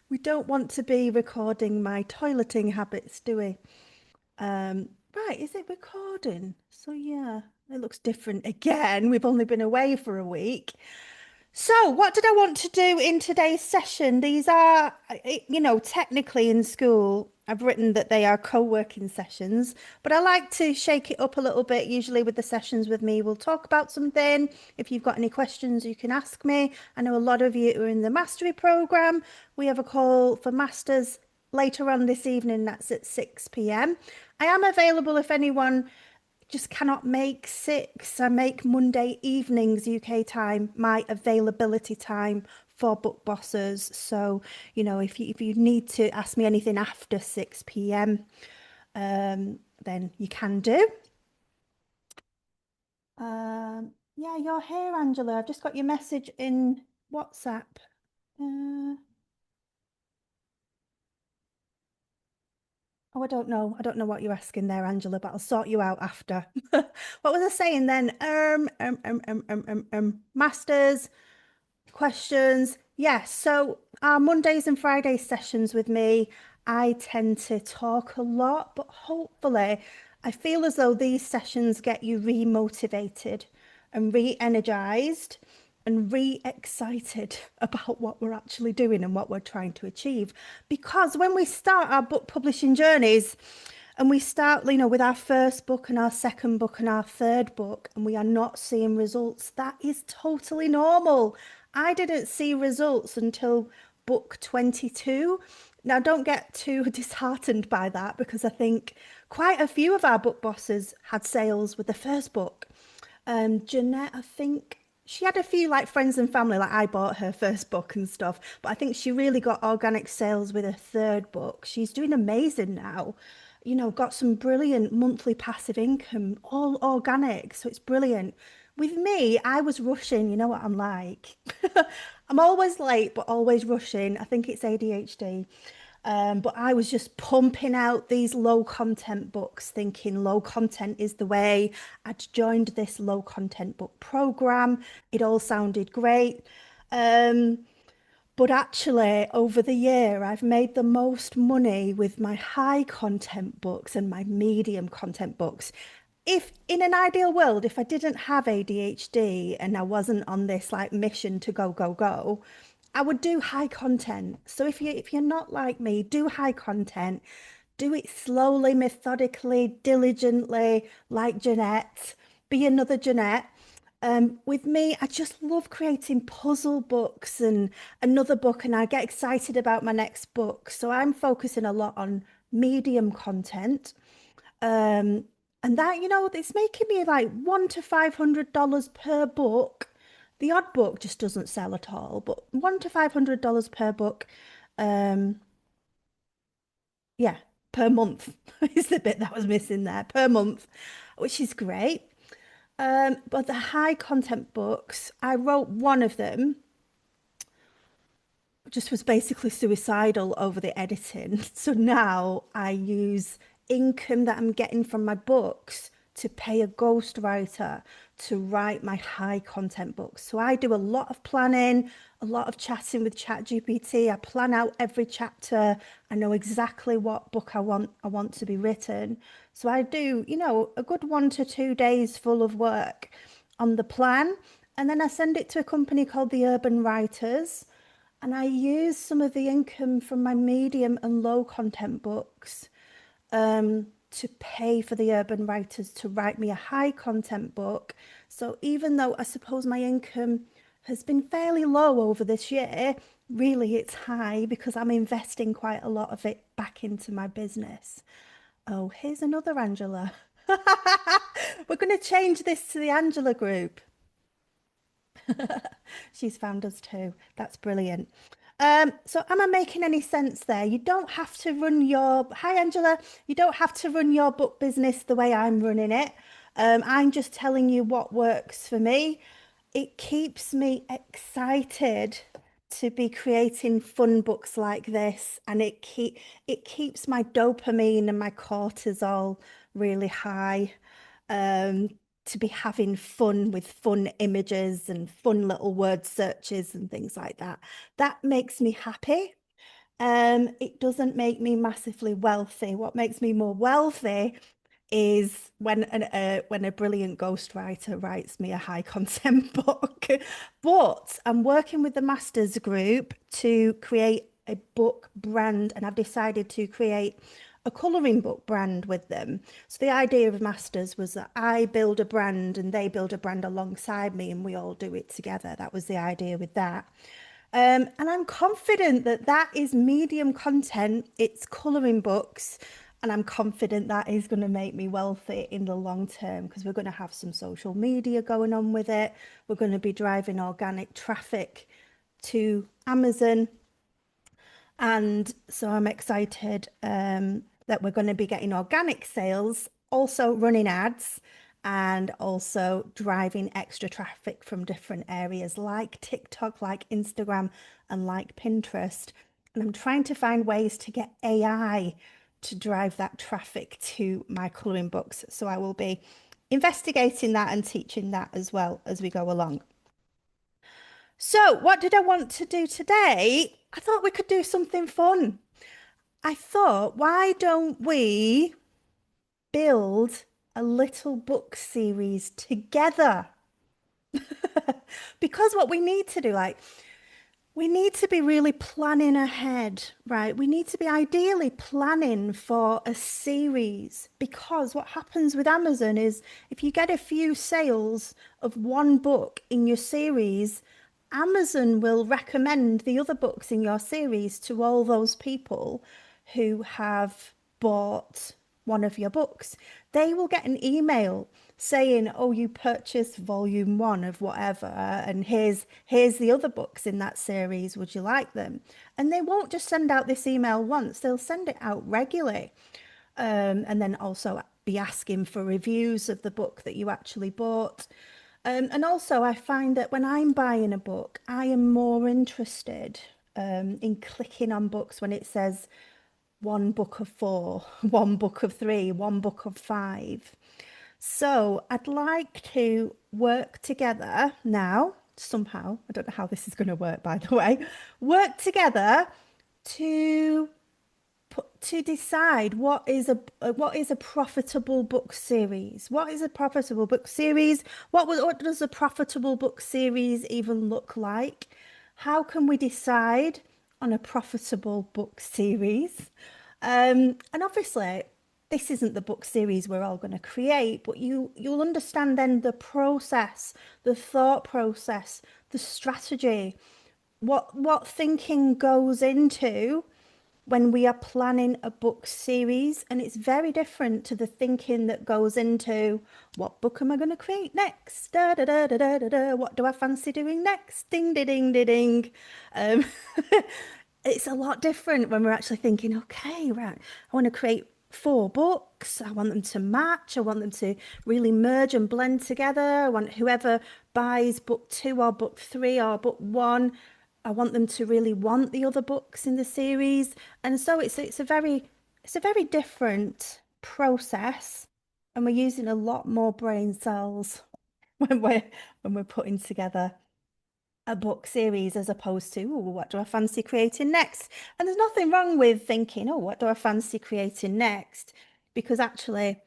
We don't want to be recording my toileting habits, do we? Right, is it recording? So yeah, it looks different again. We've only been away for a week. So, what did I want to do in today's session? These are, technically in school, I've written that they are co-working sessions, but I like to shake it up a little bit. Usually, with the sessions with me, we'll talk about something. If you've got any questions, you can ask me. I know a lot of you are in the mastery program. We have a call for masters later on this evening, that's at 6 p.m. I am available if anyone just cannot make 6. I make Monday evenings UK time my availability time for book bosses. So, if you need to ask me anything after 6 p.m., then you can do. Yeah, you're here, Angela. I've just got your message in WhatsApp. Uh, oh, I don't know. I don't know what you're asking there, Angela, but I'll sort you out after. What was I saying then? Masters. Questions. Yes. So our Mondays and Friday sessions with me, I tend to talk a lot, but hopefully I feel as though these sessions get you re-motivated and re-energized and re-excited about what we're actually doing and what we're trying to achieve. Because when we start our book publishing journeys, and we start, with our first book and our second book and our third book, and we are not seeing results, that is totally normal. I didn't see results until book 22. Now, don't get too disheartened by that because I think quite a few of our book bosses had sales with the first book. Jeanette, I think she had a few like friends and family, like I bought her first book and stuff, but I think she really got organic sales with her third book. She's doing amazing now. Got some brilliant monthly passive income, all organic. So it's brilliant. With me, I was rushing. You know what I'm like. I'm always late, but always rushing. I think it's ADHD. But I was just pumping out these low content books, thinking low content is the way. I'd joined this low content book program. It all sounded great. Um, but actually, over the year, I've made the most money with my high content books and my medium content books. If in an ideal world, if I didn't have ADHD and I wasn't on this like mission to go, go, go, I would do high content. So if you're not like me, do high content, do it slowly, methodically, diligently, like Jeanette. Be another Jeanette. With me, I just love creating puzzle books and another book, and I get excited about my next book. So I'm focusing a lot on medium content. Um, and that, it's making me like $100 to $500 per book. The odd book just doesn't sell at all, but $100 to $500 per book. Um, yeah, per month is the bit that was missing there, per month, which is great. But the high content books, I wrote one of them, just was basically suicidal over the editing. So now I use income that I'm getting from my books to pay a ghostwriter to write my high content books. So I do a lot of planning, a lot of chatting with ChatGPT. I plan out every chapter. I know exactly what book I want to be written. So I do, a good 1 to 2 days full of work on the plan. And then I send it to a company called the Urban Writers. And I use some of the income from my medium and low content books to pay for the urban writers to write me a high content book. So even though I suppose my income has been fairly low over this year, really it's high because I'm investing quite a lot of it back into my business. Oh, here's another Angela. We're going to change this to the Angela group. She's found us too. That's brilliant. So am I making any sense there? You don't have to run your, hi Angela, you don't have to run your book business the way I'm running it. I'm just telling you what works for me. It keeps me excited to be creating fun books like this, and it keeps my dopamine and my cortisol really high. Um, to be having fun with fun images and fun little word searches and things like that. That makes me happy. It doesn't make me massively wealthy. What makes me more wealthy is when a brilliant ghostwriter writes me a high content book. But I'm working with the Masters group to create a book brand, and I've decided to create a colouring book brand with them. So the idea of Masters was that I build a brand and they build a brand alongside me and we all do it together. That was the idea with that. And I'm confident that that is medium content, it's colouring books, and I'm confident that is going to make me wealthy in the long term because we're going to have some social media going on with it. We're going to be driving organic traffic to Amazon. And so I'm excited that we're going to be getting organic sales, also running ads, and also driving extra traffic from different areas like TikTok, like Instagram, and like Pinterest. And I'm trying to find ways to get AI to drive that traffic to my colouring books. So I will be investigating that and teaching that as well as we go along. So, what did I want to do today? I thought we could do something fun. I thought, why don't we build a little book series together? Because what we need to do, like, we need to be really planning ahead, right? We need to be ideally planning for a series because what happens with Amazon is if you get a few sales of one book in your series, Amazon will recommend the other books in your series to all those people who have bought one of your books. They will get an email saying, oh, you purchased volume one of whatever, and here's the other books in that series. Would you like them? And they won't just send out this email once, they'll send it out regularly. And then also be asking for reviews of the book that you actually bought. And also, I find that when I'm buying a book, I am more interested in clicking on books when it says one book of four, one book of three, one book of five. So I'd like to work together now, somehow. I don't know how this is going to work, by the way. Work together to to decide what is a profitable book series. What is a profitable book series? What does a profitable book series even look like? How can we decide on a profitable book series? And obviously, this isn't the book series we're all going to create, but you'll understand then the process, the thought process, the strategy, what thinking goes into when we are planning a book series, and it's very different to the thinking that goes into what book am I going to create next? Da, da, da, da, da, da, da. What do I fancy doing next? Ding, ding, ding, ding, ding. Um, it's a lot different when we're actually thinking, okay, right, I want to create four books. I want them to match. I want them to really merge and blend together. I want whoever buys book two or book three or book one, I want them to really want the other books in the series. And so it's a very different process, and we're using a lot more brain cells when we're putting together a book series as opposed to, oh, what do I fancy creating next? And there's nothing wrong with thinking, oh, what do I fancy creating next? Because actually,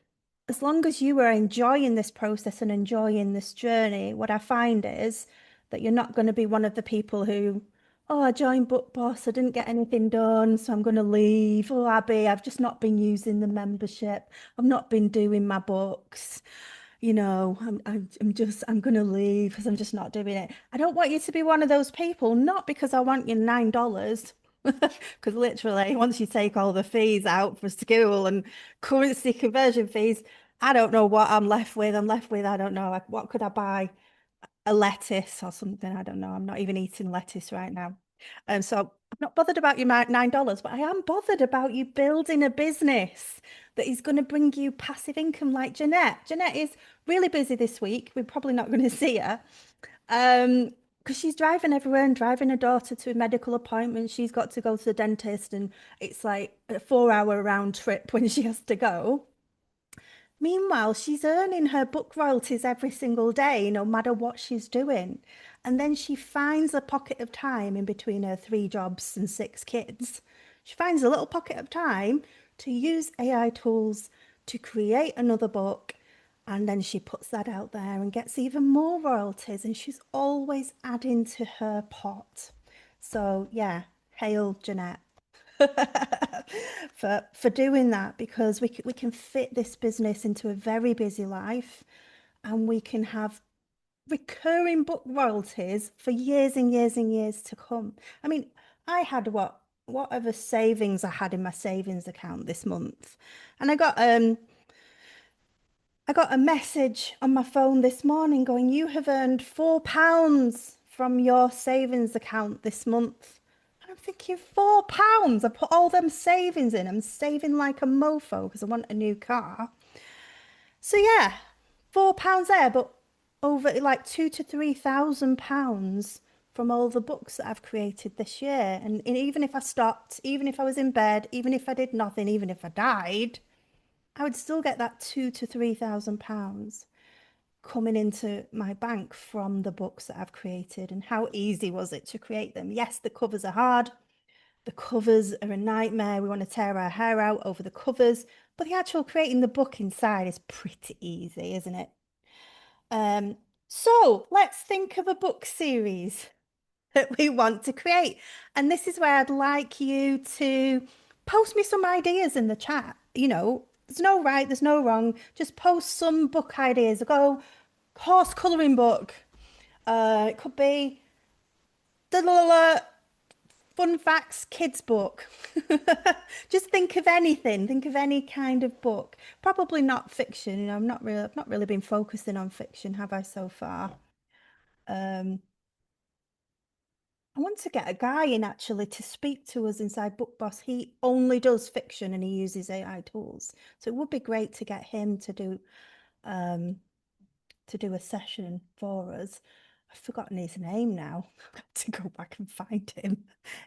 as long as you are enjoying this process and enjoying this journey, what I find is that you're not going to be one of the people who, oh, I joined Book Boss, I didn't get anything done, so I'm going to leave. Oh, Abby, I've just not been using the membership. I've not been doing my books. You know, I'm going to leave because I'm just not doing it. I don't want you to be one of those people, not because I want you $9, because literally once you take all the fees out for school and currency conversion fees, I don't know what I'm left with. I don't know, like, what could I buy? A lettuce or something. I don't know. I'm not even eating lettuce right now. So I'm not bothered about your $9, but I am bothered about you building a business that is going to bring you passive income like Jeanette. Jeanette is really busy this week. We're probably not going to see her. Because she's driving everywhere and driving her daughter to a medical appointment. She's got to go to the dentist, and it's like a 4-hour round trip when she has to go. Meanwhile, she's earning her book royalties every single day, no matter what she's doing. And then she finds a pocket of time in between her 3 jobs and 6 kids. She finds a little pocket of time to use AI tools to create another book. And then she puts that out there and gets even more royalties. And she's always adding to her pot. So, yeah, hail Jeanette. For doing that, because we can fit this business into a very busy life, and we can have recurring book royalties for years and years and years to come. I mean, I had whatever savings I had in my savings account this month, and I got a message on my phone this morning going, "You have earned £4 from your savings account this month." And I'm thinking, £4? I put all them savings in. I'm saving like a mofo because I want a new car. So yeah, £4 there, but over like £2,000 to £3,000 from all the books that I've created this year. And even if I stopped, even if I was in bed, even if I did nothing, even if I died, I would still get that £2,000 to £3,000 coming into my bank from the books that I've created. And how easy was it to create them? Yes, the covers are hard. The covers are a nightmare. We want to tear our hair out over the covers, but the actual creating the book inside is pretty easy, isn't it? Um, so let's think of a book series that we want to create. And this is where I'd like you to post me some ideas in the chat. There's no right, there's no wrong. Just post some book ideas. Go horse colouring book. It could be the fun facts kids book. Just think of anything. Think of any kind of book. Probably not fiction. I've not really been focusing on fiction, have I, so far? Um, I want to get a guy in actually to speak to us inside Book Boss. He only does fiction and he uses AI tools. So it would be great to get him um to do a session for us. I've forgotten his name now. I've got to go back and find him.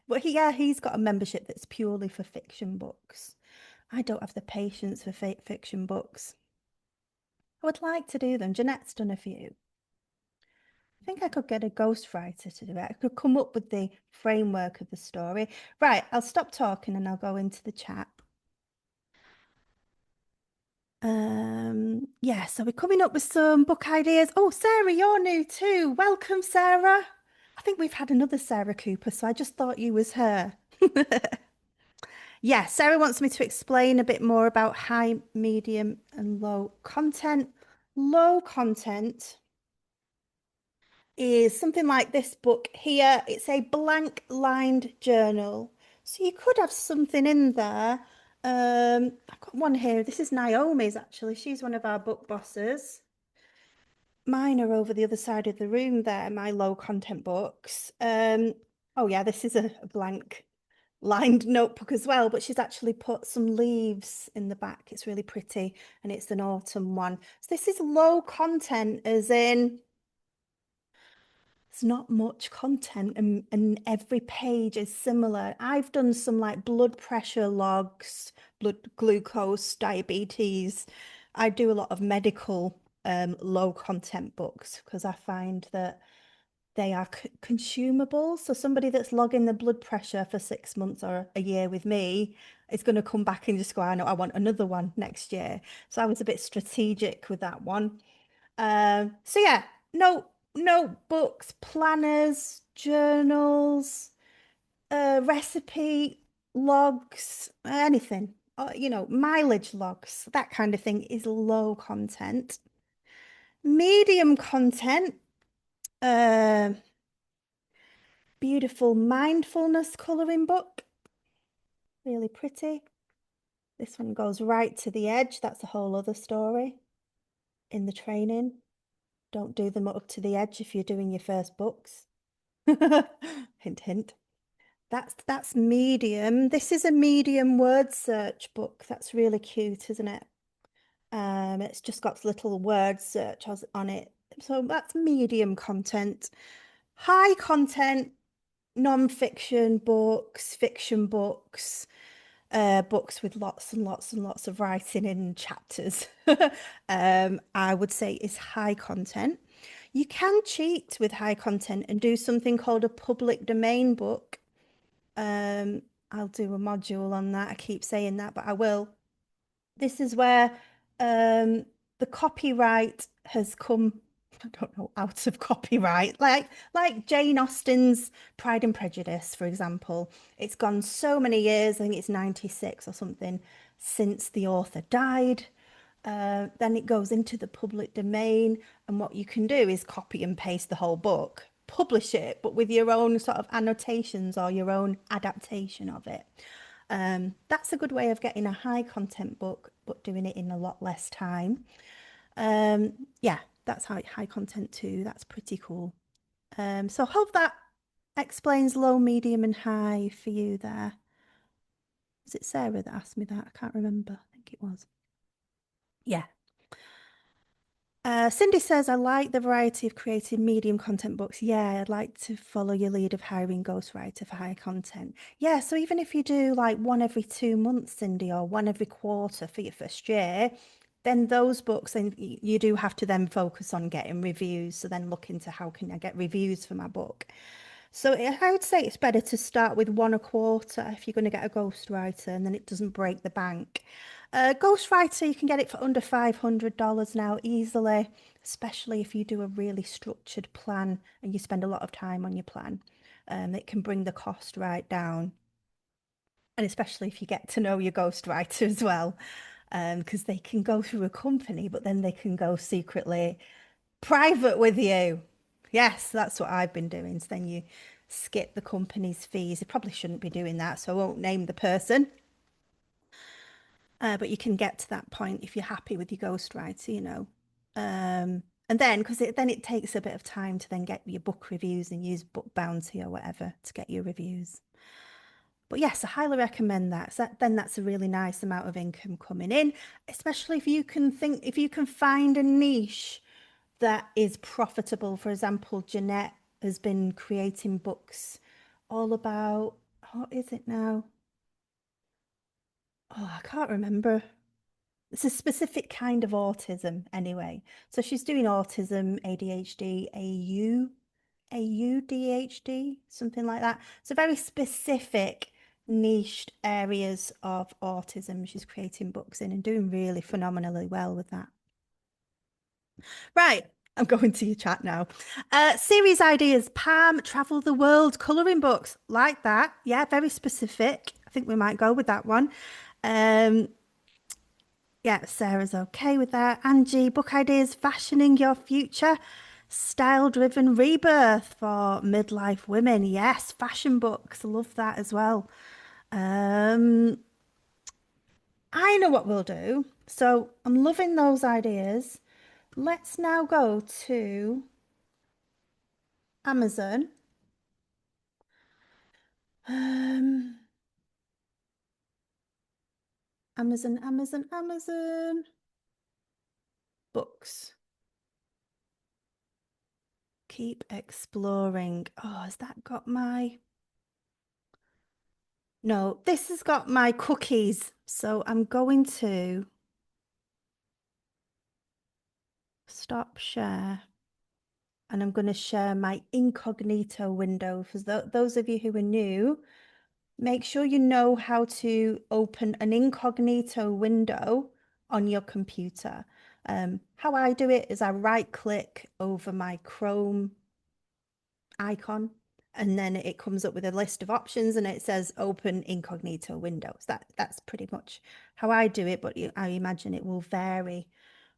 But he's got a membership that's purely for fiction books. I don't have the patience for fiction books. I would like to do them. Jeanette's done a few. I think I could get a ghostwriter to do it. I could come up with the framework of the story. Right, I'll stop talking and I'll go into the chat. Yeah, so we're coming up with some book ideas. Oh, Sarah, you're new too. Welcome, Sarah. I think we've had another Sarah Cooper, so I just thought you was her. Yeah, Sarah wants me to explain a bit more about high, medium, and low content. Low content is something like this book here. It's a blank lined journal. So you could have something in there. I've got one here. This is Naomi's actually. She's one of our book bosses. Mine are over the other side of the room there, my low content books. Oh yeah, this is a blank lined notebook as well, but she's actually put some leaves in the back. It's really pretty and it's an autumn one. So this is low content as in it's not much content and every page is similar. I've done some like blood pressure logs, blood glucose, diabetes. I do a lot of medical low content books because I find that they are consumable. So somebody that's logging the blood pressure for 6 months or a year with me is going to come back and just go, I know I want another one next year. So I was a bit strategic with that one. So yeah, notebooks, planners, journals, recipe logs, anything. Mileage logs, that kind of thing is low content. Medium content, uh, beautiful mindfulness coloring book, really pretty. This one goes right to the edge. That's a whole other story in the training. Don't do them up to the edge if you're doing your first books. Hint, hint. That's medium. This is a medium word search book. That's really cute, isn't it? It's just got little word search on it. So that's medium content. High content, non-fiction books, fiction books, books with lots and lots and lots of writing in chapters, I would say is high content. You can cheat with high content and do something called a public domain book. Um, I'll do a module on that. I keep saying that, but I will. This is where the copyright has come, I don't know, out of copyright. Like Jane Austen's Pride and Prejudice, for example. It's gone so many years, I think it's 96 or something, since the author died. Then it goes into the public domain, and what you can do is copy and paste the whole book, publish it, but with your own sort of annotations or your own adaptation of it. That's a good way of getting a high content book, but doing it in a lot less time. Yeah, that's high content too. That's pretty cool. So hope that explains low, medium, and high for you there. Was it Sarah that asked me that? I can't remember. I think it was. Yeah. Cindy says, I like the variety of creating medium content books. Yeah, I'd like to follow your lead of hiring ghostwriter for high content. Yeah, so even if you do like one every 2 months, Cindy, or one every quarter for your first year, then those books, and you do have to then focus on getting reviews. So then look into how can I get reviews for my book. So I would say it's better to start with one a quarter if you're going to get a ghostwriter, and then it doesn't break the bank. Ghostwriter, you can get it for under $500 now easily, especially if you do a really structured plan and you spend a lot of time on your plan. It can bring the cost right down. And especially if you get to know your ghostwriter as well, because they can go through a company, but then they can go secretly private with you. Yes, that's what I've been doing. So then you skip the company's fees. You probably shouldn't be doing that, so I won't name the person. But you can get to that point if you're happy with your ghostwriter, you know. And then, because then it takes a bit of time to then get your book reviews and use Book Bounty or whatever to get your reviews. But yes, I highly recommend that. So then that's a really nice amount of income coming in, especially if you can find a niche that is profitable. For example, Jeanette has been creating books all about, what is it now? Oh, I can't remember. It's a specific kind of autism anyway. So she's doing autism, ADHD, AUDHD, something like that. So very specific niched areas of autism she's creating books in and doing really phenomenally well with that. Right, I'm going to your chat now. Series ideas, Pam, travel the world, colouring books, like that. Yeah, very specific. I think we might go with that one. Um, yeah, Sarah's okay with that. Angie, book ideas, fashioning your future, style-driven rebirth for midlife women. Yes, fashion books, love that as well. Um, I know what we'll do. So I'm loving those ideas. Let's now go to Amazon. Um, Amazon. Books. Keep exploring. Oh, has that got my... No, this has got my cookies. So I'm going to stop share and I'm going to share my incognito window. For those of you who are new, make sure you know how to open an incognito window on your computer. How I do it is I right click over my Chrome icon and then it comes up with a list of options and it says open incognito windows. That's pretty much how I do it, but I imagine it will vary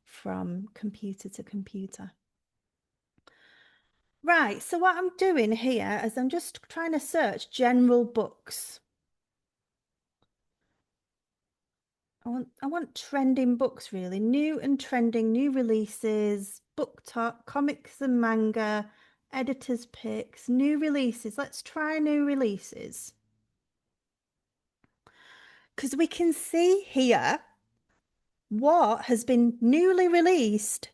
from computer to computer. Right, so what I'm doing here is I'm just trying to search general books. I want trending books really, new and trending, new releases, book talk, comics and manga, editors picks, new releases. Let's try new releases. Because we can see here what has been newly released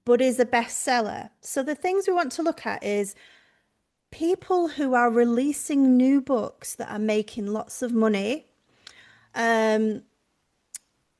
but is a bestseller. So the things we want to look at is people who are releasing new books that are making lots of money. Um,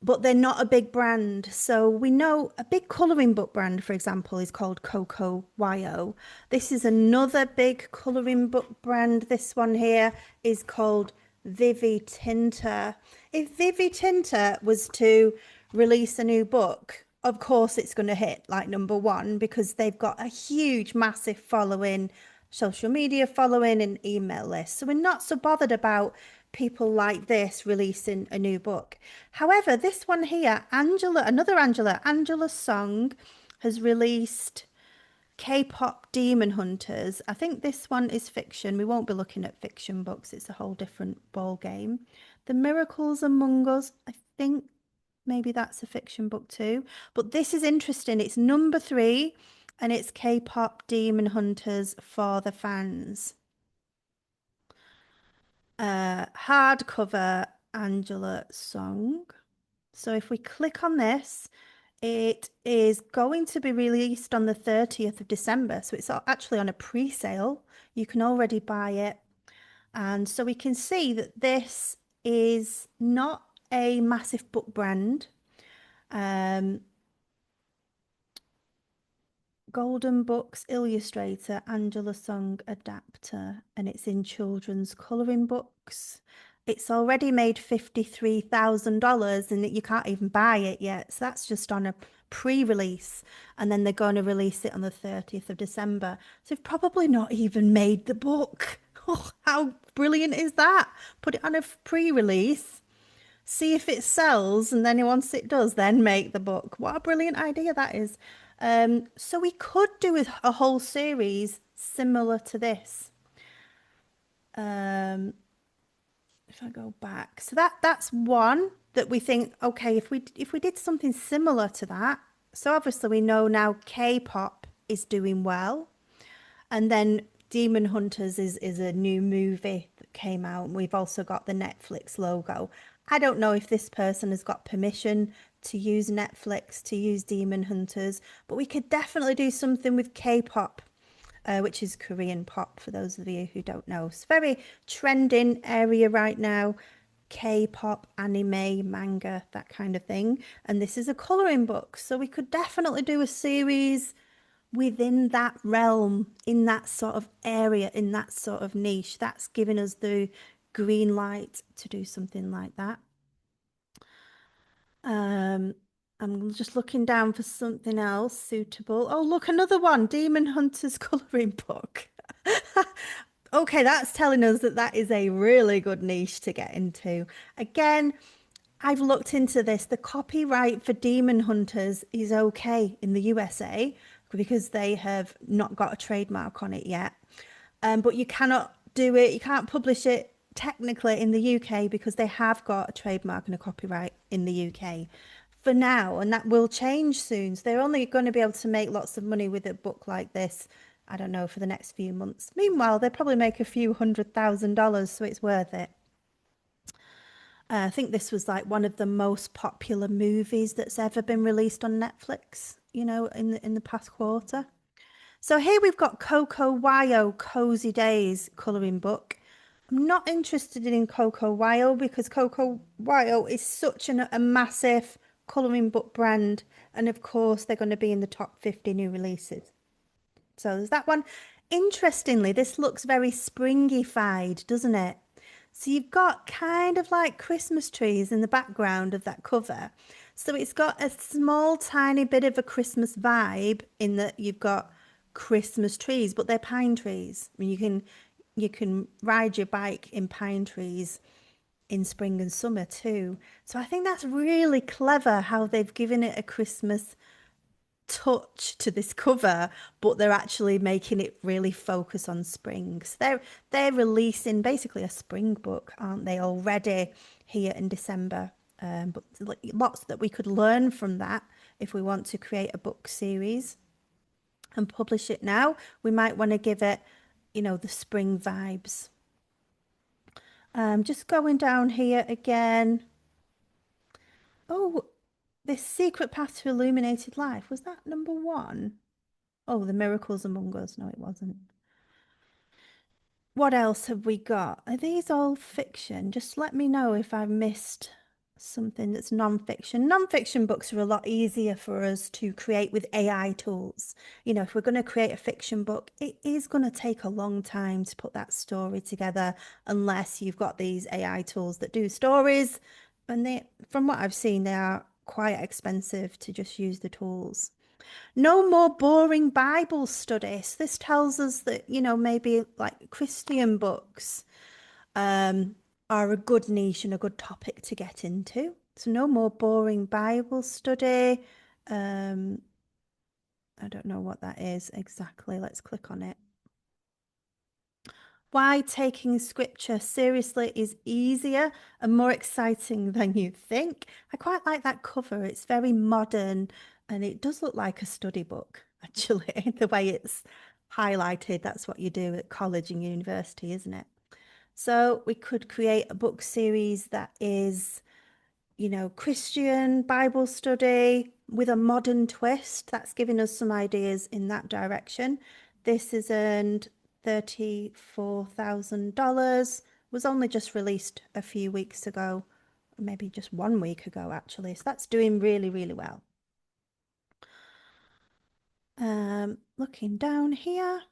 but they're not a big brand. So we know a big colouring book brand, for example, is called Coco YO. This is another big colouring book brand. This one here is called Vivi Tinter. If Vivi Tinter was to release a new book, of course it's going to hit like number one because they've got a huge, massive following, social media following, and email list. So we're not so bothered about people like this releasing a new book. However, this one here, Angela Song has released K-pop Demon Hunters. I think this one is fiction. We won't be looking at fiction books. It's a whole different ball game. The Miracles Among Us, I think maybe that's a fiction book too. But this is interesting. It's number 3 and it's K-pop Demon Hunters for the fans. Hardcover Angela Song. So if we click on this, it is going to be released on the 30th of December. So it's actually on a pre-sale. You can already buy it. And so we can see that this is not a massive book brand. Golden Books illustrator, Angela Song adapter, and it's in children's colouring books. It's already made $53,000 and you can't even buy it yet. So that's just on a pre-release. And then they're going to release it on the 30th of December. So they've probably not even made the book. Oh, how brilliant is that? Put it on a pre-release, see if it sells, and then once it does, then make the book. What a brilliant idea that is. So we could do a whole series similar to this. If I go back, so that's one that we think, okay, if we did something similar to that, so obviously we know now K-pop is doing well, and then Demon Hunters is a new movie that came out, and we've also got the Netflix logo. I don't know if this person has got permission to use Netflix to use Demon Hunters, but we could definitely do something with K-pop, which is Korean pop, for those of you who don't know. It's a very trending area right now. K-pop, anime, manga, that kind of thing. And this is a colouring book, so we could definitely do a series within that realm, in that sort of area, in that sort of niche. That's giving us the green light to do something like that. I'm just looking down for something else suitable. Oh, look, another one, Demon Hunter's colouring book. Okay, that's telling us that that is a really good niche to get into. Again, I've looked into this. The copyright for Demon Hunters is okay in the USA because they have not got a trademark on it yet. But you cannot do it, you can't publish it technically in the UK because they have got a trademark and a copyright in the UK for now, and that will change soon. So they're only going to be able to make lots of money with a book like this, I don't know, for the next few months. Meanwhile, they probably make a few $100,000, so it's worth it. I think this was like one of the most popular movies that's ever been released on Netflix, in the past quarter. So here we've got Coco YO Cozy Days colouring book. I'm not interested in Coco YO because Coco YO is such a massive colouring book brand. And of course, they're going to be in the top 50 new releases. So there's that one. Interestingly, this looks very springy-fied, doesn't it? So you've got kind of like Christmas trees in the background of that cover. So it's got a small, tiny bit of a Christmas vibe in that you've got Christmas trees, but they're pine trees. I mean, you can ride your bike in pine trees in spring and summer too. So I think that's really clever how they've given it a Christmas touch to this cover, but they're actually making it really focus on spring. So they're releasing basically a spring book, aren't they, already here in December? But lots that we could learn from that if we want to create a book series and publish it now. We might want to give it, the spring vibes. Just going down here again. Oh, this Secret Path to Illuminated Life. Was that number 1? Oh, The Miracles Among Us. No, it wasn't. What else have we got? Are these all fiction? Just let me know if I've missed something that's non-fiction. Non-fiction books are a lot easier for us to create with AI tools. You know, if we're going to create a fiction book, it is going to take a long time to put that story together unless you've got these AI tools that do stories. And they, from what I've seen, they are quite expensive to just use the tools. No more boring Bible studies. This tells us that, you know, maybe like Christian books are a good niche and a good topic to get into. So no more boring Bible study. Um, I don't know what that is exactly. Let's click on it. Why taking scripture seriously is easier and more exciting than you think. I quite like that cover. It's very modern and it does look like a study book, actually, the way it's highlighted. That's what you do at college and university, isn't it? So we could create a book series that is, you know, Christian Bible study with a modern twist. That's giving us some ideas in that direction. This has earned $34,000, was only just released a few weeks ago, maybe just 1 week ago, actually. So that's doing really, really well. Looking down here,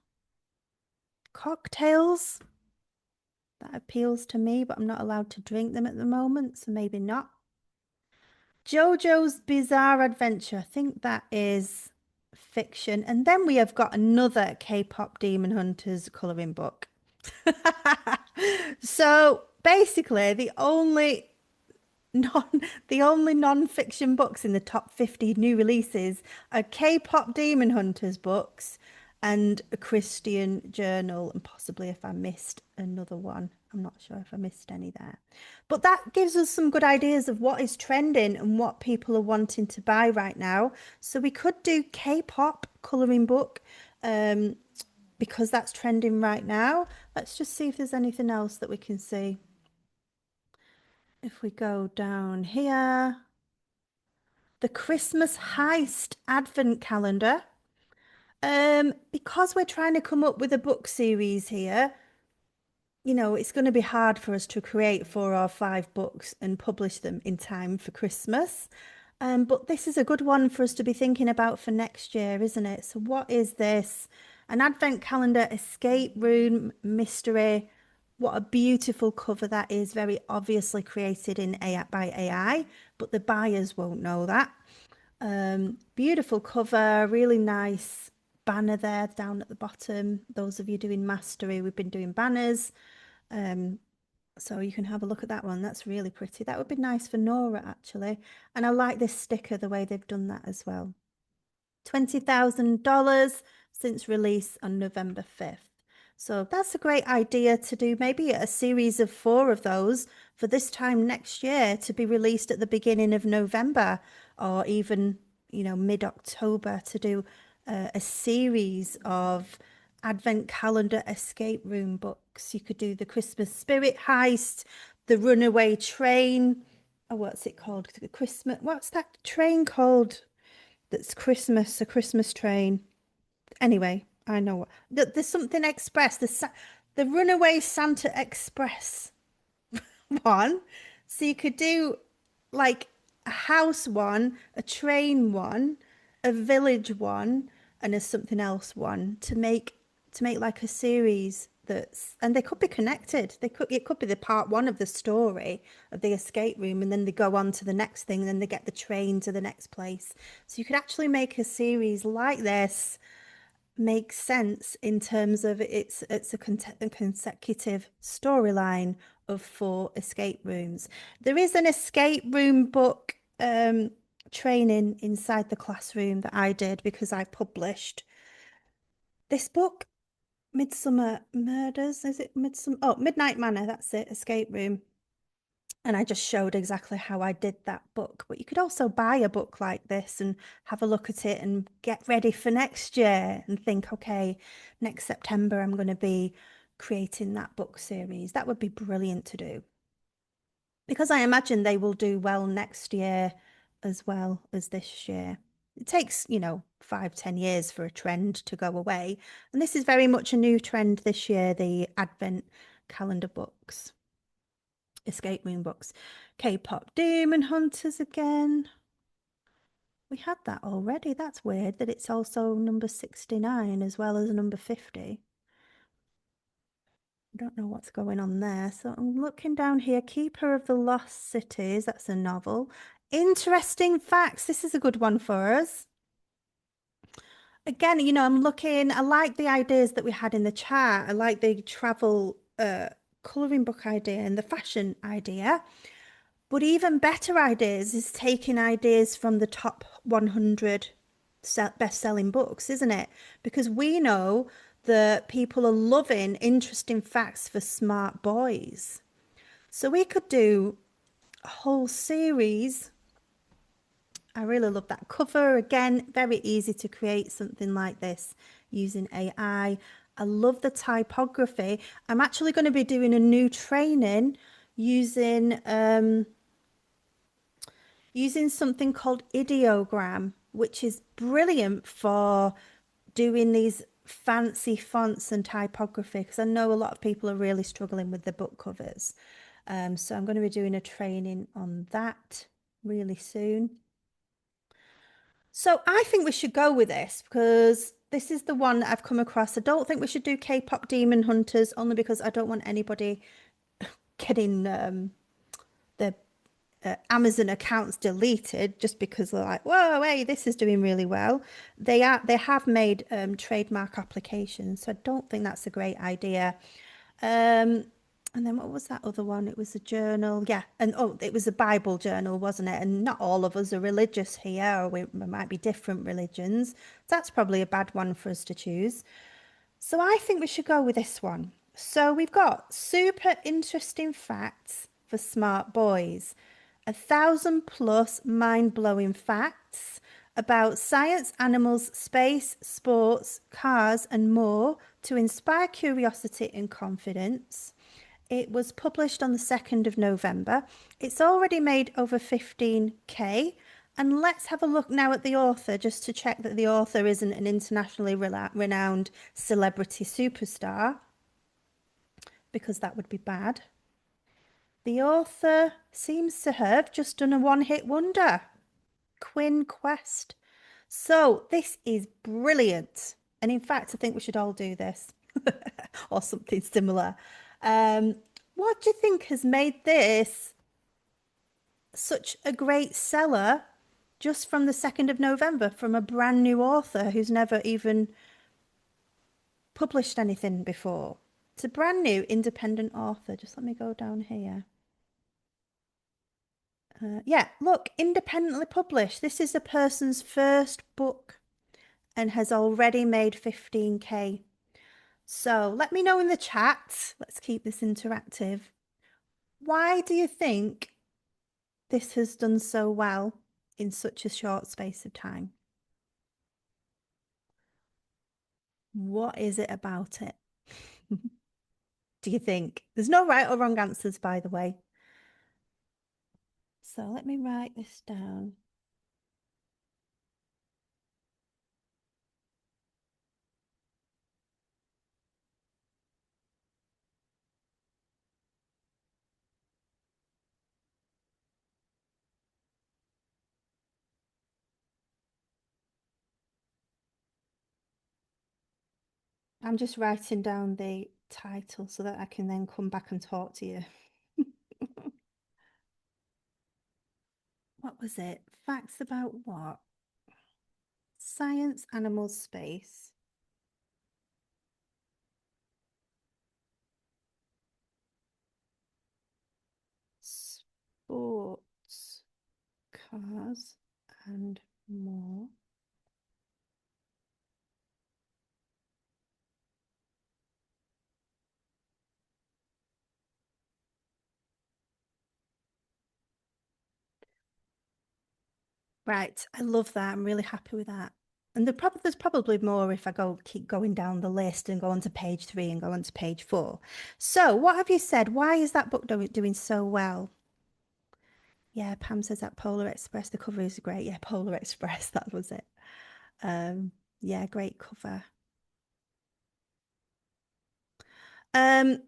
cocktails. That appeals to me, but I'm not allowed to drink them at the moment, so maybe not. JoJo's Bizarre Adventure. I think that is fiction. And then we have got another K-pop Demon Hunters coloring book. So basically, non the only non-fiction books in the top 50 new releases are K-pop Demon Hunters books and a Christian journal, and possibly if I missed another one. I'm not sure if I missed any there. But that gives us some good ideas of what is trending and what people are wanting to buy right now. So we could do K-pop coloring book because that's trending right now. Let's just see if there's anything else that we can see. If we go down here, the Christmas Heist Advent Calendar. Because we're trying to come up with a book series here, you know, it's going to be hard for us to create 4 or 5 books and publish them in time for Christmas. But this is a good one for us to be thinking about for next year, isn't it? So what is this? An advent calendar escape room mystery. What a beautiful cover that is, very obviously created in AI by AI, but the buyers won't know that. Beautiful cover, really nice banner there down at the bottom. Those of you doing mastery, we've been doing banners. So you can have a look at that one. That's really pretty. That would be nice for Nora, actually. And I like this sticker, the way they've done that as well. $20,000 since release on November 5th. So that's a great idea to do maybe a series of 4 of those for this time next year to be released at the beginning of November or even, you know, mid-October to do a series of advent calendar escape room books. You could do the Christmas Spirit Heist, the Runaway Train. Oh, what's it called? The Christmas, what's that train called? That's Christmas, a Christmas train. Anyway, I know what. There's something express, the Runaway Santa Express one. So you could do like a house one, a train one, a village one, and a something else one to make like a series that's, and they could be connected. It could be the part one of the story of the escape room, and then they go on to the next thing, and then they get the train to the next place. So you could actually make a series like this makes sense in terms of it's a consecutive storyline of 4 escape rooms. There is an escape room book training inside the classroom that I did because I published this book, Midsummer Murders. Is it Midsummer? Oh, Midnight Manor, that's it, escape room. And I just showed exactly how I did that book. But you could also buy a book like this and have a look at it and get ready for next year and think, okay, next September I'm going to be creating that book series. That would be brilliant to do. Because I imagine they will do well next year as well as this year. It takes, 5, 10 years for a trend to go away. And this is very much a new trend this year, the Advent calendar books, escape room books. K-pop Demon Hunters again. We had that already. That's weird that it's also number 69 as well as number 50. I don't know what's going on there. So I'm looking down here. Keeper of the Lost Cities. That's a novel. Interesting facts. This is a good one for us. Again, I'm looking, I like the ideas that we had in the chat. I like the travel colouring book idea and the fashion idea. But even better ideas is taking ideas from the top 100 best-selling books, isn't it? Because we know that people are loving interesting facts for smart boys. So we could do a whole series. I really love that cover. Again, very easy to create something like this using AI. I love the typography. I'm actually going to be doing a new training using using something called ideogram, which is brilliant for doing these fancy fonts and typography, because I know a lot of people are really struggling with the book covers. So I'm going to be doing a training on that really soon. So I think we should go with this because this is the one that I've come across. I don't think we should do K-pop Demon Hunters, only because I don't want anybody getting the Amazon accounts deleted just because they're like, whoa, hey, this is doing really well. They have made trademark applications, so I don't think that's a great idea. And then what was that other one? It was a journal, yeah, and oh, it was a Bible journal, wasn't it? And not all of us are religious here, or we might be different religions. That's probably a bad one for us to choose. So I think we should go with this one. So we've got super interesting facts for smart boys, 1,000+ mind-blowing facts about science, animals, space, sports, cars, and more to inspire curiosity and confidence. It was published on the 2nd of November. It's already made over 15K. And let's have a look now at the author just to check that the author isn't an internationally renowned celebrity superstar, because that would be bad. The author seems to have just done a one-hit wonder, Quinn Quest. So this is brilliant. And in fact, I think we should all do this or something similar. What do you think has made this such a great seller just from the 2nd of November from a brand new author who's never even published anything before? It's a brand new independent author. Just let me go down here. Yeah, look, independently published. This is a person's first book and has already made 15K. So let me know in the chat. Let's keep this interactive. Why do you think this has done so well in such a short space of time? What is it about it? Do you think? There's no right or wrong answers, by the way. So let me write this down. I'm just writing down the title so that I can then come back and talk to you. What was it? Facts about what? Science, animals, space. Sports, cars, and more. Right, I love that. I'm really happy with that. And there's probably more if I keep going down the list and go on to page 3 and go on to page 4. So, what have you said? Why is that book doing so well? Yeah, Pam says that Polar Express, the cover is great. Yeah, Polar Express, that was it. Um, yeah, great cover. Um,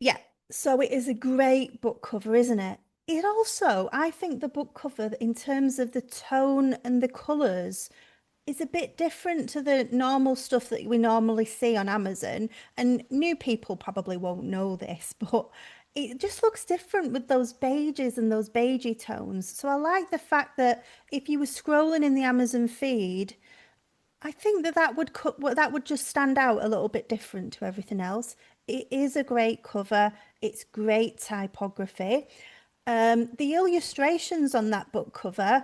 yeah, so it is a great book cover, isn't it? It also, I think the book cover, in terms of the tone and the colours, is a bit different to the normal stuff that we normally see on Amazon. And new people probably won't know this, but it just looks different with those beiges and those beigey tones. So I like the fact that if you were scrolling in the Amazon feed, I think that that would just stand out a little bit different to everything else. It is a great cover. It's great typography. The illustrations on that book cover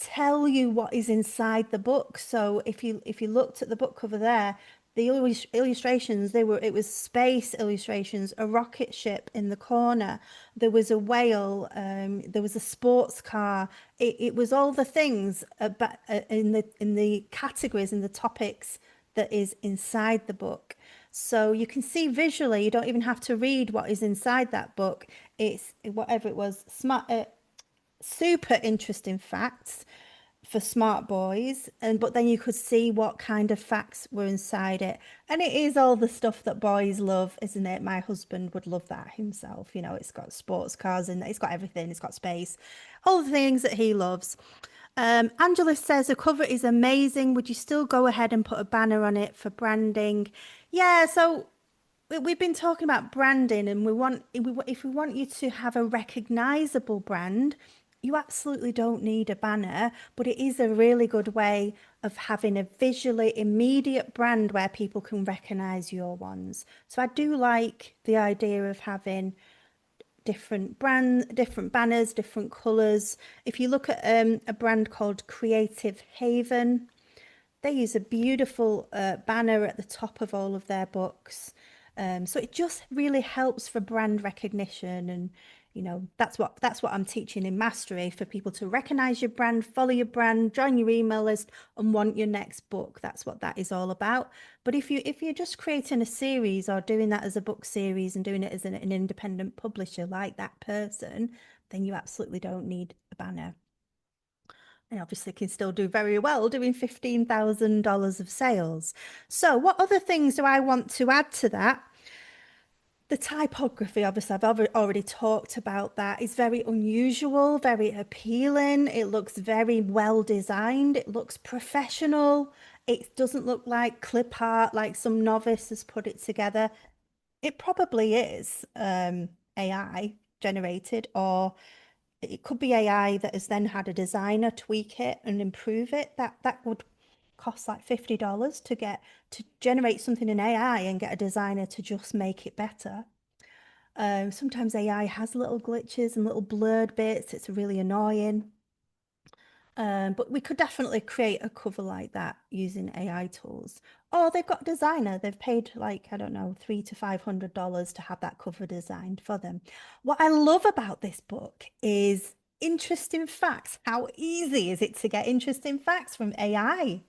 tell you what is inside the book. So if you looked at the book cover there, the illustrations, it was space illustrations, a rocket ship in the corner, there was a whale, there was a sports car. It was all the things about, in the categories and the topics that is inside the book. So you can see visually, you don't even have to read what is inside that book. It's whatever it was, smart, super interesting facts for smart boys, and but then you could see what kind of facts were inside it, and it is all the stuff that boys love, isn't it? My husband would love that himself. It's got sports cars in it, it's got everything, it's got space, all the things that he loves. Angela says the cover is amazing. Would you still go ahead and put a banner on it for branding? Yeah, so we've been talking about branding, and if we want you to have a recognizable brand, you absolutely don't need a banner, but it is a really good way of having a visually immediate brand where people can recognize your ones. So I do like the idea of having different banners, different colors. If you look at a brand called Creative Haven, they use a beautiful banner at the top of all of their books. So it just really helps for brand recognition, and that's what I'm teaching in Mastery, for people to recognize your brand, follow your brand, join your email list, and want your next book. That's what that is all about. But if you're just creating a series or doing that as a book series and doing it as an independent publisher like that person, then you absolutely don't need a banner. And obviously can still do very well doing $15,000 of sales. So what other things do I want to add to that? The typography, obviously, I've already talked about that. It's very unusual, very appealing. It looks very well designed. It looks professional. It doesn't look like clip art, like some novice has put it together. It probably is AI generated, or it could be AI that has then had a designer tweak it and improve it. That would cost like $50 to generate something in AI and get a designer to just make it better. Sometimes AI has little glitches and little blurred bits. It's really annoying. But we could definitely create a cover like that using AI tools. Or they've got a designer. They've paid like, I don't know, $300 to $500 to have that cover designed for them. What I love about this book is interesting facts. How easy is it to get interesting facts from AI?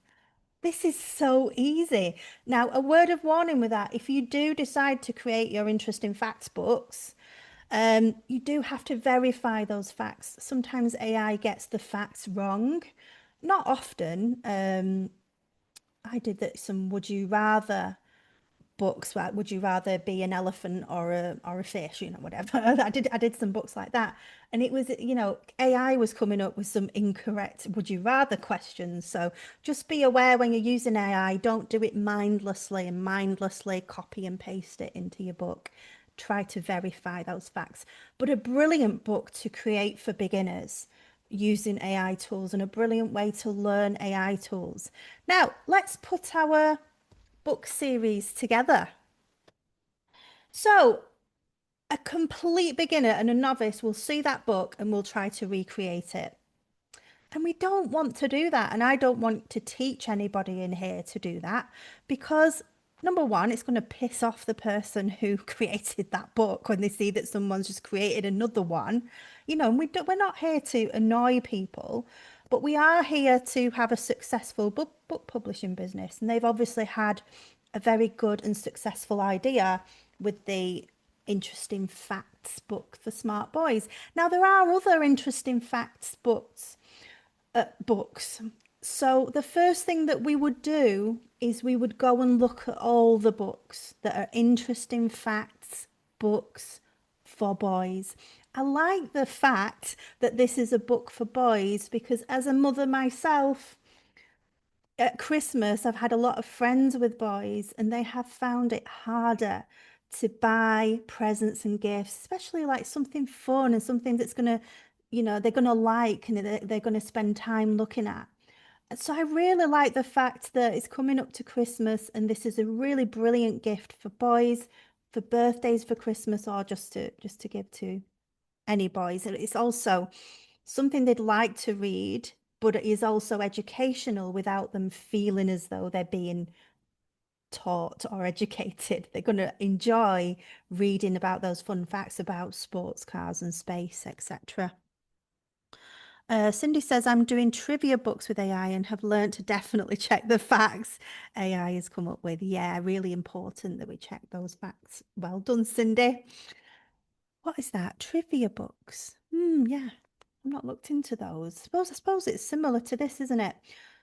This is so easy. Now, a word of warning with that, if you do decide to create your interesting facts books, you do have to verify those facts. Sometimes AI gets the facts wrong. Not often. I did that some would you rather books, like would you rather be an elephant or a fish, whatever. I did some books like that, and it was, AI was coming up with some incorrect would you rather questions. So just be aware when you're using AI, don't do it mindlessly and mindlessly copy and paste it into your book. Try to verify those facts. But a brilliant book to create for beginners using AI tools, and a brilliant way to learn AI tools. Now let's put our book series together. So, a complete beginner and a novice will see that book and will try to recreate it. And we don't want to do that. And I don't want to teach anybody in here to do that, because number one, it's going to piss off the person who created that book when they see that someone's just created another one. And we're not here to annoy people, but we are here to have a successful book publishing business. And they've obviously had a very good and successful idea with the interesting facts facts book for smart boys. Now, there are other interesting facts books. So the first thing that we would do is we would go and look at all the books that are interesting facts books for boys. I like the fact that this is a book for boys because as a mother myself, at Christmas, I've had a lot of friends with boys, and they have found it harder to buy presents and gifts, especially like something fun and something that's going to, they're going to like and they're going to spend time looking at. So I really like the fact that it's coming up to Christmas, and this is a really brilliant gift for boys, for birthdays, for Christmas, or just to give to any boys. And it's also something they'd like to read, but it is also educational without them feeling as though they're being taught or educated. They're going to enjoy reading about those fun facts about sports cars and space, etc. Cindy says, I'm doing trivia books with AI and have learned to definitely check the facts AI has come up with. Yeah, really important that we check those facts. Well done, Cindy. What is that? Trivia books. Yeah, I've not looked into those. I suppose it's similar to this, isn't it?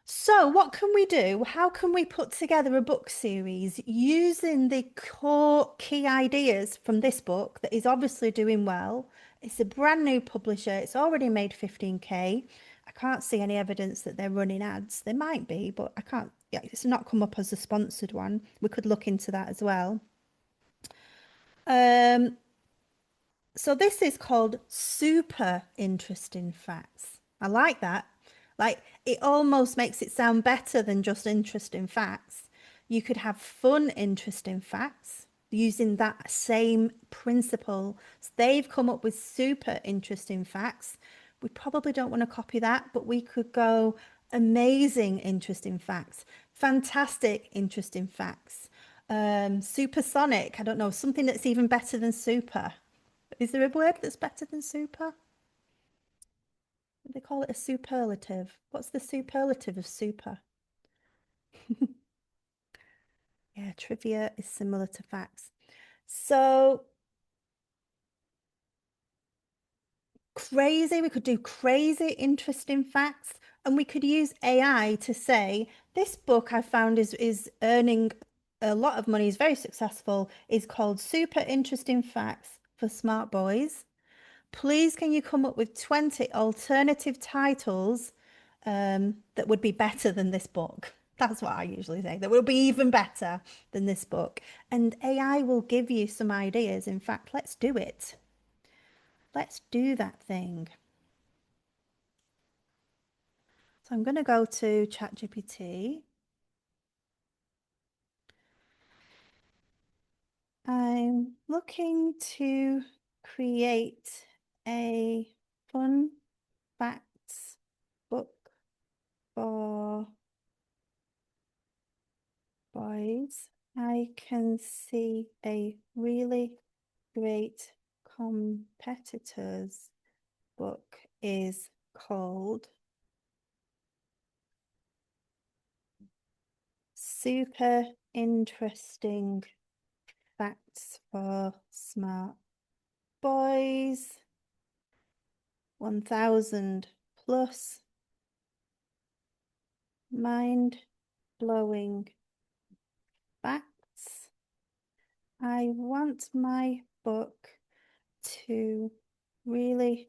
So what can we do? How can we put together a book series using the core key ideas from this book that is obviously doing well? It's a brand new publisher. It's already made 15K. I can't see any evidence that they're running ads. They might be, but I can't. Yeah, it's not come up as a sponsored one. We could look into that as well. Um, so this is called super interesting facts. I like that. Like it almost makes it sound better than just interesting facts. You could have fun, interesting facts using that same principle. So they've come up with super interesting facts. We probably don't want to copy that, but we could go amazing, interesting facts, fantastic, interesting facts, supersonic. I don't know, something that's even better than super. Is there a word that's better than super? They call it a superlative. What's the superlative of super? Yeah, trivia is similar to facts. So crazy, we could do crazy, interesting facts, and we could use AI to say, this book I found is earning a lot of money, is very successful, is called Super Interesting Facts for Smart Boys. Please can you come up with 20 alternative titles that would be better than this book? That's what I usually say. That will be even better than this book. And AI will give you some ideas. In fact, let's do it. Let's do that thing. So I'm going to go to ChatGPT. I'm looking to create a fun facts book for boys. I can see a really great competitor's book is called Super Interesting Facts for Smart Boys, 1000 plus mind-blowing facts. I want my book to really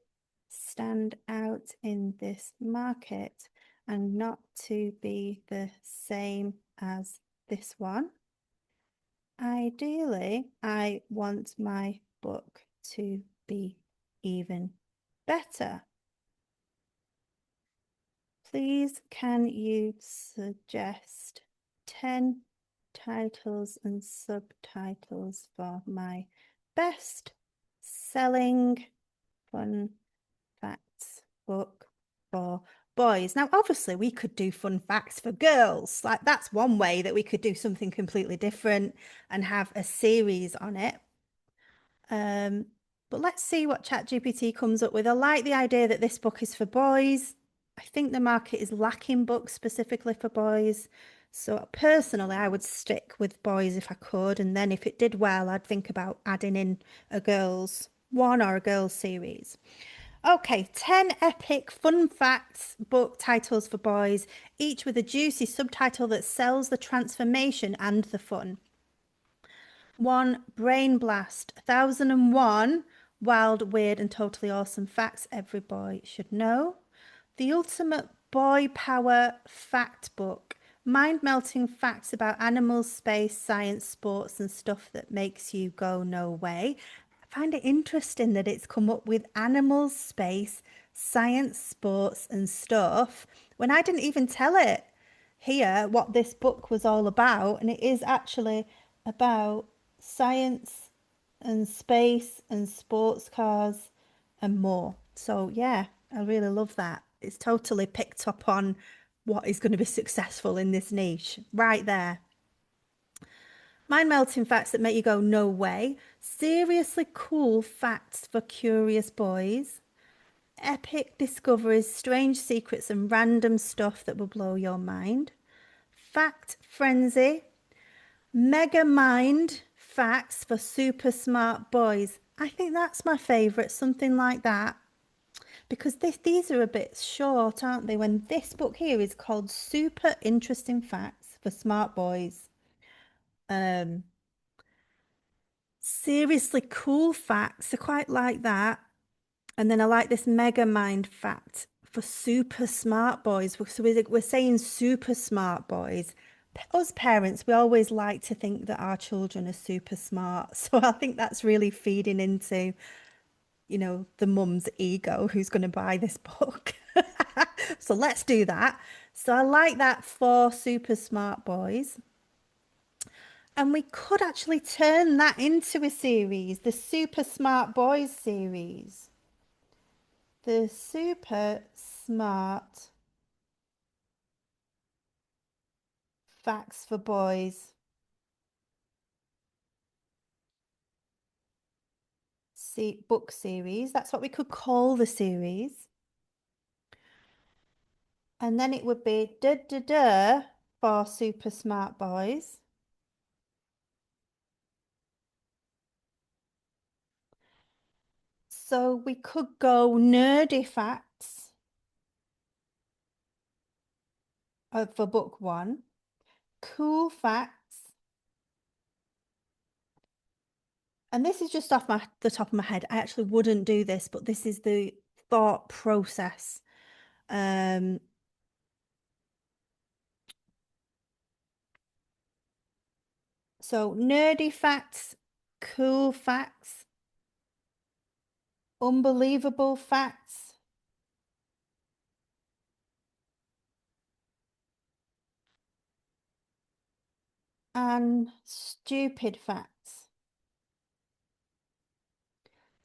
stand out in this market and not to be the same as this one. Ideally, I want my book to be even better. Please, can you suggest 10 titles and subtitles for my best selling fun facts book for boys? Now, obviously, we could do fun facts for girls. Like, that's one way that we could do something completely different and have a series on it. But let's see what ChatGPT comes up with. I like the idea that this book is for boys. I think the market is lacking books specifically for boys. So personally, I would stick with boys if I could. And then if it did well, I'd think about adding in a girls One or a girls series. Okay, 10 epic fun facts book titles for boys, each with a juicy subtitle that sells the transformation and the fun. One, Brain Blast, 1001 wild, weird, and totally awesome facts every boy should know. The ultimate boy power fact book, mind-melting facts about animals, space, science, sports, and stuff that makes you go no way. I find it interesting that it's come up with animals, space, science, sports, and stuff when I didn't even tell it here what this book was all about, and it is actually about science and space and sports cars and more. So yeah, I really love that. It's totally picked up on what is going to be successful in this niche right there. Mind melting facts that make you go, no way. Seriously cool facts for curious boys. Epic discoveries, strange secrets, and random stuff that will blow your mind. Fact frenzy. Mega mind facts for super smart boys. I think that's my favourite, something like that. Because these are a bit short, aren't they? When this book here is called Super Interesting Facts for Smart Boys. Um, Seriously cool facts. I quite like that. And then I like this mega mind fact for super smart boys. So we're saying super smart boys. Us parents, we always like to think that our children are super smart. So I think that's really feeding into, the mum's ego who's going to buy this book. So let's do that. So I like that for super smart boys. And we could actually turn that into a series, the Super Smart Boys series. The Super Smart Facts for Boys book series. That's what we could call the series. And then it would be da da da for Super Smart Boys. So we could go nerdy facts for book one, cool facts. And this is just off the top of my head. I actually wouldn't do this, but this is the thought process. So nerdy facts, cool facts, unbelievable facts, and stupid facts.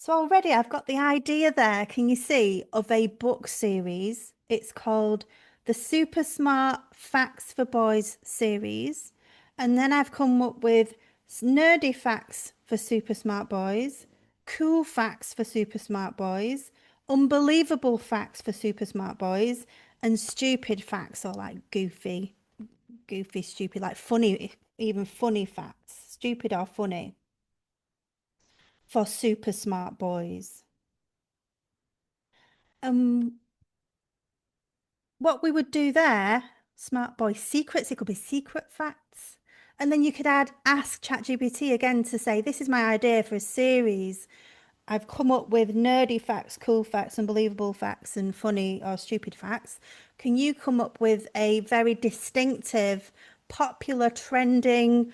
So already I've got the idea there, can you see, of a book series. It's called the Super Smart Facts for Boys series. And then I've come up with nerdy facts for super smart boys, cool facts for super smart boys, unbelievable facts for super smart boys, and stupid facts, or like goofy, stupid, like funny, even funny facts, stupid or funny, for super smart boys. Um, what we would do there, smart boy secrets, it could be secret facts. And then you could add ask ChatGPT again to say, this is my idea for a series. I've come up with nerdy facts, cool facts, unbelievable facts, and funny or stupid facts. Can you come up with a very distinctive, popular, trending,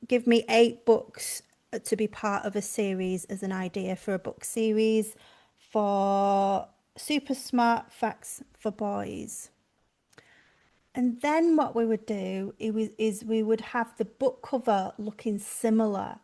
give me 8 books to be part of a series as an idea for a book series for super smart facts for boys. And then what we would do is we would have the book cover looking similar,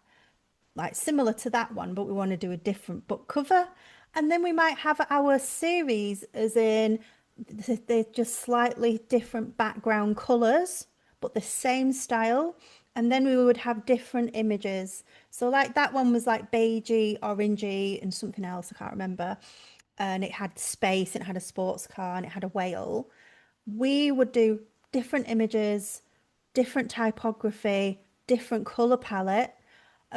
like similar to that one, but we want to do a different book cover. And then we might have our series as in they're just slightly different background colours, but the same style. And then we would have different images. So like that one was like beigey, orangey, and something else, I can't remember. And it had space, and it had a sports car, and it had a whale. We would do different images, different typography, different colour palette,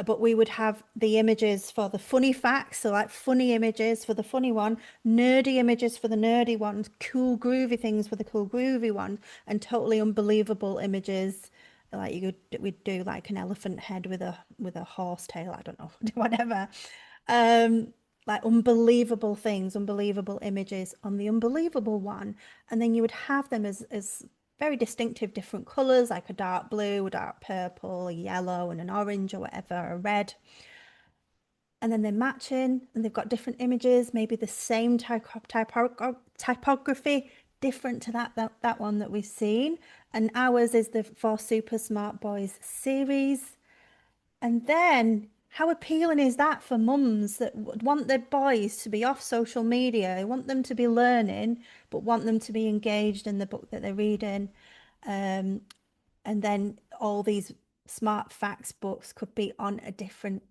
But we would have the images for the funny facts, so like funny images for the funny one, nerdy images for the nerdy ones, cool groovy things for the cool groovy one, and totally unbelievable images. Like we'd do like an elephant head with a horse tail. I don't know, whatever. Um, like unbelievable things, unbelievable images on the unbelievable one, and then you would have them as very distinctive different colors, like a dark blue, a dark purple, a yellow, and an orange or whatever, a red. And then they're matching and they've got different images, maybe the same typography, different to that one that we've seen. And ours is the For Super Smart Boys series. And then how appealing is that for mums that want their boys to be off social media? They want them to be learning, but want them to be engaged in the book that they're reading. Um, and then all these smart facts books could be on a different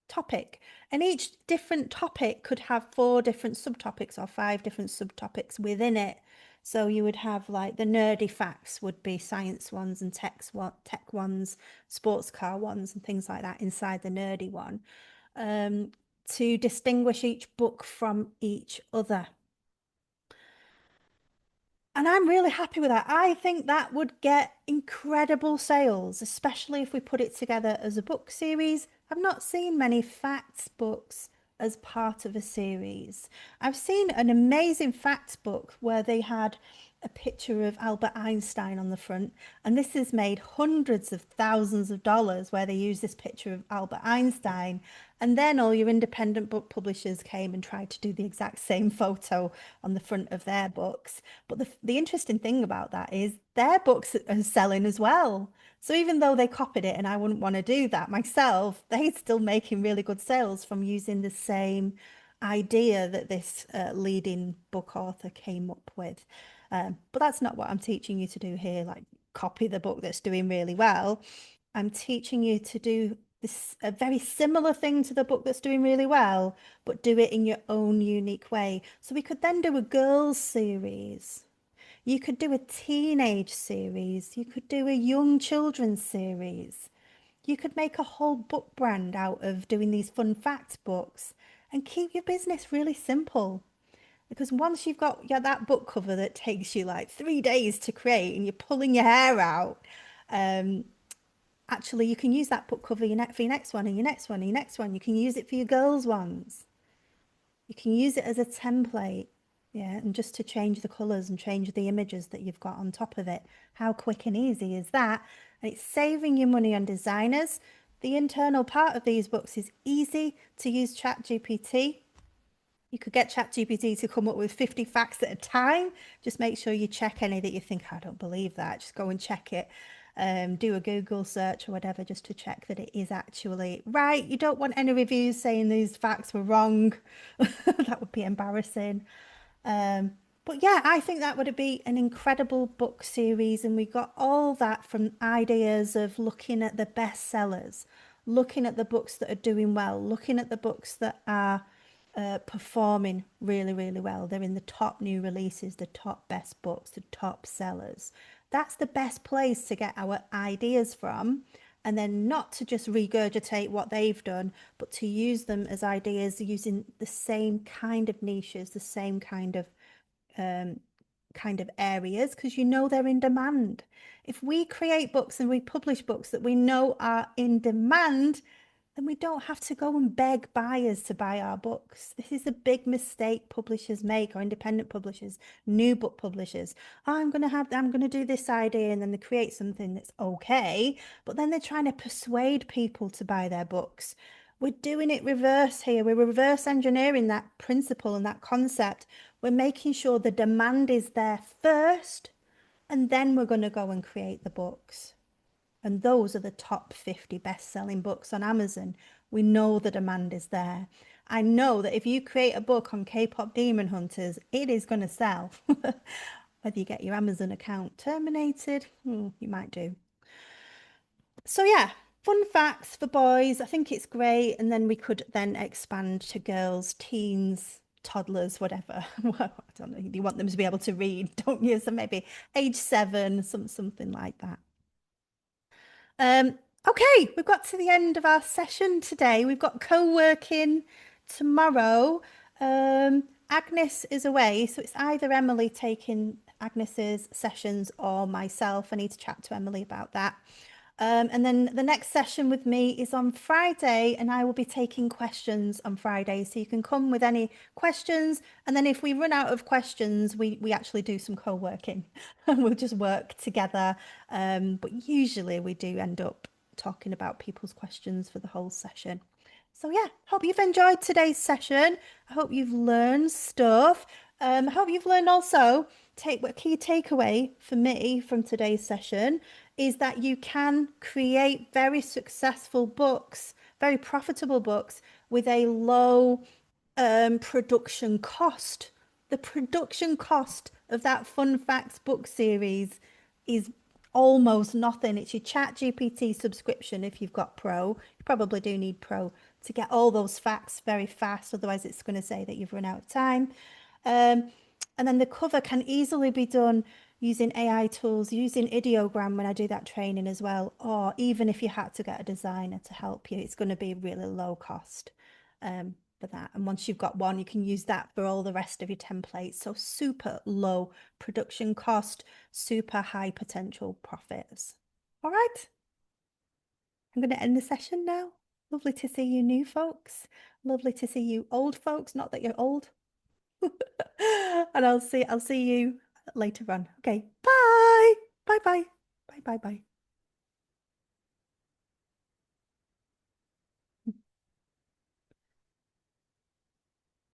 topic. And each different topic could have 4 different subtopics or 5 different subtopics within it. So you would have like the nerdy facts would be science ones and tech ones, sports car ones and things like that inside the nerdy one, to distinguish each book from each other. And I'm really happy with that. I think that would get incredible sales, especially if we put it together as a book series. I've not seen many facts books as part of a series. I've seen an amazing facts book where they had a picture of Albert Einstein on the front, and this has made hundreds of thousands of dollars where they use this picture of Albert Einstein. And then all your independent book publishers came and tried to do the exact same photo on the front of their books. But the interesting thing about that is their books are selling as well. So even though they copied it, and I wouldn't want to do that myself, they're still making really good sales from using the same idea that this leading book author came up with. But that's not what I'm teaching you to do here, like copy the book that's doing really well. I'm teaching you to do this a very similar thing to the book that's doing really well, but do it in your own unique way. So we could then do a girls series. You could do a teenage series. You could do a young children's series. You could make a whole book brand out of doing these fun facts books and keep your business really simple. Because once you've got that book cover that takes you like 3 days to create and you're pulling your hair out, um, actually you can use that book cover for your next one and your next one and your next one. You can use it for your girls' ones. You can use it as a template, yeah, and just to change the colours and change the images that you've got on top of it. How quick and easy is that? And it's saving you money on designers. The internal part of these books is easy to use ChatGPT. You could get ChatGPT to come up with 50 facts at a time. Just make sure you check any that you think, I don't believe that. Just go and check it. Do a Google search or whatever just to check that it is actually right. You don't want any reviews saying these facts were wrong. That would be embarrassing. Um, but yeah, I think that would be an incredible book series. And we got all that from ideas of looking at the bestsellers, looking at the books that are doing well, looking at the books that are performing really, really well. They're in the top new releases, the top best books, the top sellers. That's the best place to get our ideas from. And then not to just regurgitate what they've done, but to use them as ideas using the same kind of niches, the same kind of areas, because you know they're in demand. If we create books and we publish books that we know are in demand, then we don't have to go and beg buyers to buy our books. This is a big mistake publishers make, or independent publishers, new book publishers. Oh, I'm going to do this idea, and then they create something that's okay, but then they're trying to persuade people to buy their books. We're doing it reverse here. We're reverse engineering that principle and that concept. We're making sure the demand is there first, and then we're going to go and create the books. And those are the top 50 best-selling books on Amazon. We know the demand is there. I know that if you create a book on K-pop demon hunters, it is going to sell. Whether you get your Amazon account terminated, you might do. So yeah, fun facts for boys. I think it's great. And then we could then expand to girls, teens, toddlers, whatever. Well, I don't know. You want them to be able to read, don't you? So maybe age 7, something like that. Okay, we've got to the end of our session today. We've got co-working tomorrow. Agnes is away, so it's either Emily taking Agnes's sessions or myself. I need to chat to Emily about that. And then the next session with me is on Friday, and I will be taking questions on Friday. So you can come with any questions. And then if we run out of questions, we actually do some co-working and we'll just work together. But usually we do end up talking about people's questions for the whole session. So yeah, hope you've enjoyed today's session. I hope you've learned stuff. I hope you've learned also take what key takeaway for me from today's session is that you can create very successful books, very profitable books with a low production cost. The production cost of that Fun Facts book series is almost nothing. It's your Chat GPT subscription if you've got Pro. You probably do need Pro to get all those facts very fast. Otherwise, it's going to say that you've run out of time. And then the cover can easily be done using AI tools, using ideogram when I do that training as well. Or even if you had to get a designer to help you, it's going to be really low cost for that. And once you've got one, you can use that for all the rest of your templates. So super low production cost, super high potential profits. All right, I'm going to end the session now. Lovely to see you new folks. Lovely to see you old folks. Not that you're old. And I'll see you later on. Okay. Bye. Bye bye. Bye bye bye.